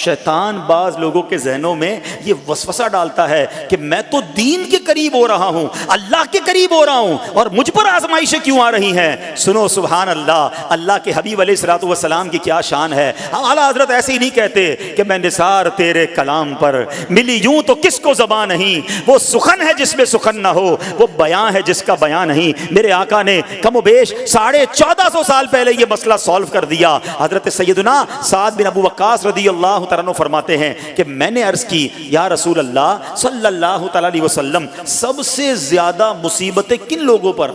शैतान बाज लोगों के जहनों में ये वसवसा डालता है कि मैं तो दीन के करीब हो रहा हूं, अल्लाह के करीब हो रहा हूं, और मुझ पर आजमाइशें क्यों आ रही हैं। सुनो सुभान अल्लाह, अल्लाह के हबीब अलैहिस्सलातु वस्सलाम की क्या शान है। आला हजरत ऐसे ही नहीं कहते कि मैं निसार तेरे कलाम पर, मिली यूं तो किसको ज़बान नहीं, वो सुखन है जिसमें सुखन ना हो, वो बयां है जिसका बयां नहीं। मेरे आका ने कमोबेश 1450 साल पहले ये मसला सॉल्व कर दिया। हजरत सैयदना साद बिन अबू वक्कास रदियल्लाहु तआला अन्हु फरमाते हैं कि मैंने अर्ज की, या रसूल अल्लाह सल्लल्लाहु तआला अलैहि वसल्लम, सबसे ज्यादा मुसीबतें किन लोगों पर?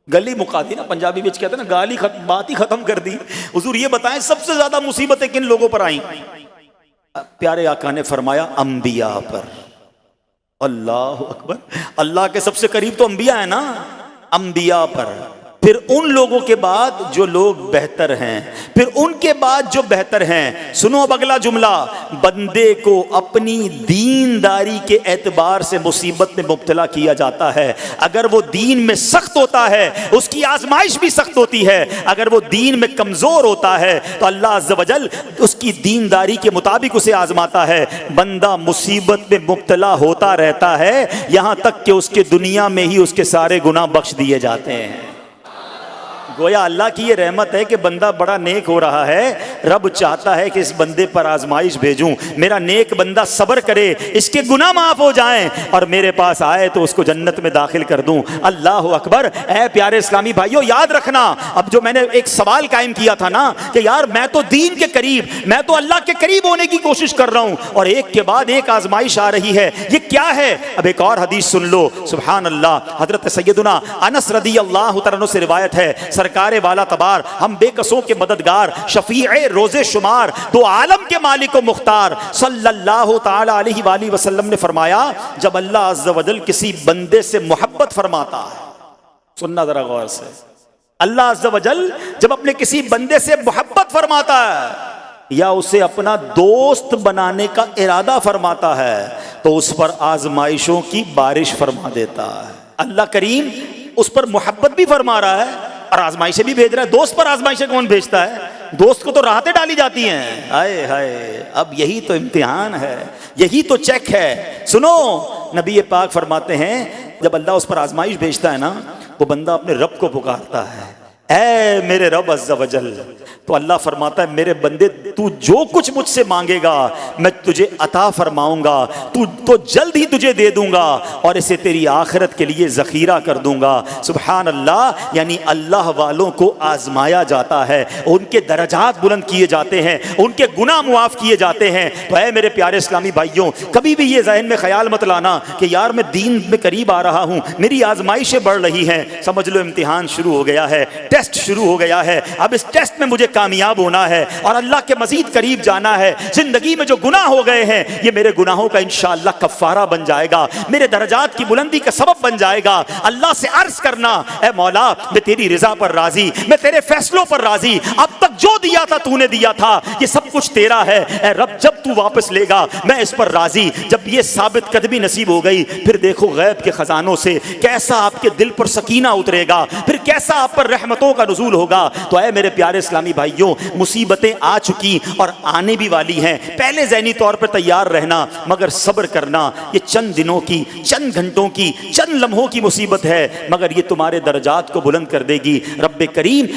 गली मुका दी ना, पंजाबी में कहते हैं ना, गाली बात ही खत्म कर दी। हुजूर ये बताएं सबसे ज्यादा मुसीबतें किन लोगों पर आई? प्यारे आका ने फरमाया अंबिया पर। अल्लाह अकबर, अल्लाह के सबसे करीब तो अंबिया है ना, अंबिया पर, फिर उन लोगों के बाद जो लोग बेहतर हैं, फिर उनके बाद जो बेहतर हैं। सुनो अब अगला जुमला, बंदे को अपनी दीनदारी के एतबार से मुसीबत में मुब्तला किया जाता है। अगर वो दीन में सख्त होता है उसकी आजमाइश भी सख्त होती है, अगर वो दीन में कमजोर होता है तो अल्लाह अज़्ज़ व जल उसकी दीनदारी के मुताबिक उसे आजमाता है। बंदा मुसीबत में मुब्तला होता रहता है, यहां तक कि उसके दुनिया में ही उसके सारे गुनाह बख्श दिए जाते हैं। गोया अल्लाह की ये रहमत है कि बंदा बड़ा नेक हो रहा है, रब चाहता है कि इस बंदे पर आजमाइश भेजूं, मेरा नेक बंदा सब्र करे, इसके गुनाह माफ हो जाएं और मेरे पास आए तो उसको जन्नत में दाखिल कर दूं। अल्लाह अकबर। ऐ प्यारे इस्लामी भाइयों, याद रखना, अब जो मैंने एक सवाल कायम किया था ना कि यार मैं तो दीन के करीब, मैं तो अल्लाह के करीब होने की कोशिश कर रहा हूं और एक के बाद एक आजमाइश आ रही है, ये क्या है? अब एक और हदीस सुन लो, सुभान अल्लाह। हजरत सैयदना अनस रदियल्लाहु तआला अन्हु से रिवायत है, सरकारे वाला तबार, हम बेकसों के मददगार, शफीए रोजे शुमार, दो आलम के मालिक व मुख्तार सल्लल्लाहु तआला अलैहि वसल्लम ने फरमाया, जब अल्लाह अज़्ज़ व जल किसी बंदे से मोहब्बत फरमाता है, सुनना जरा गौर से, अल्लाह अज़्ज़ व जल जब अपने किसी बंदे से मोहब्बत फरमाता है या उसे अपना दोस्त बनाने का इरादा फरमाता है तो उस पर आजमाइशों की बारिश फरमा देता है। अल्लाह करीम उस पर मोहब्बत भी फरमा रहा है और आजमाइशें भी भेज रहा है। दोस्त पर आजमाइशें कौन भेजता है? दोस्त को तो राहतें डाली जाती हैं। हाय हाय, अब यही तो इम्तिहान है, यही तो चेक है। सुनो, नबी पाक फरमाते हैं जब अल्लाह उस पर आजमाइश भेजता है ना, वो बंदा अपने रब को पुकारता है, ऐ मेरे रब अज़्ज़ व जल। तो अल्लाह फरमाता है, मेरे बंदे तू जो कुछ मुझसे मांगेगा मैं तुझे अता फरमाऊंगा, तू तो जल्द ही तुझे दे दूंगा और इसे तेरी आखिरत के लिए ज़ख़ीरा कर दूंगा। सुभान अल्लाह। यानी अल्लाह वालों को आजमाया जाता है, उनके दर्जात बुलंद किए जाते हैं, उनके गुनाह मुआफ़ किए जाते हैं। तो ऐ मेरे प्यारे इस्लामी भाइयों, कभी भी ये जहन में ख्याल मत लाना कि यार मैं दीन में करीब आ रहा हूँ, मेरी आजमाइशें बढ़ रही हैं। समझ लो इम्तिहान शुरू हो गया है, टेस्ट शुरू हो गया है। अब इस टेस्ट में मुझे कामयाब होना है और अल्लाह के मजीद करीब जाना है। जिंदगी में जो गुनाह हो गए हैं ये मेरे गुनाहों का इंशाअल्लाह कफ़ारा बन जाएगा, मेरे दर्जात की बुलंदी का सबब बन जाएगा। अल्लाह से अर्ज करना, ए मौला मैं तेरी रिजा पर राजी, मैं तेरे फैसलों पर राजी, अब तक जो दिया था तूने दिया था, ये सब कुछ तेरा है। ए रब जब तू वापस लेगा मैं इस पर राजी। जब ये साबित कदमी नसीब हो गई, फिर देखो गैब के खजानों से कैसा आपके दिल पर सकीना उतरेगा, फिर कैसा आप पर रहमतों का नुज़ूल होगा। तो ऐ मेरे प्यारे इस्लामी भाइयों, मुसीबतें आ चुकी और आने भी वाली हैं। पहले ज़हनी तौर पर तैयार रहना, मगर सब्र करना। ये चंद दिनों की, चंद घंटों की, चंद लम्हों की मुसीबत है, मगर ये तुम्हारे दर्जात को बुलंद कर देगी। रब्बे करीम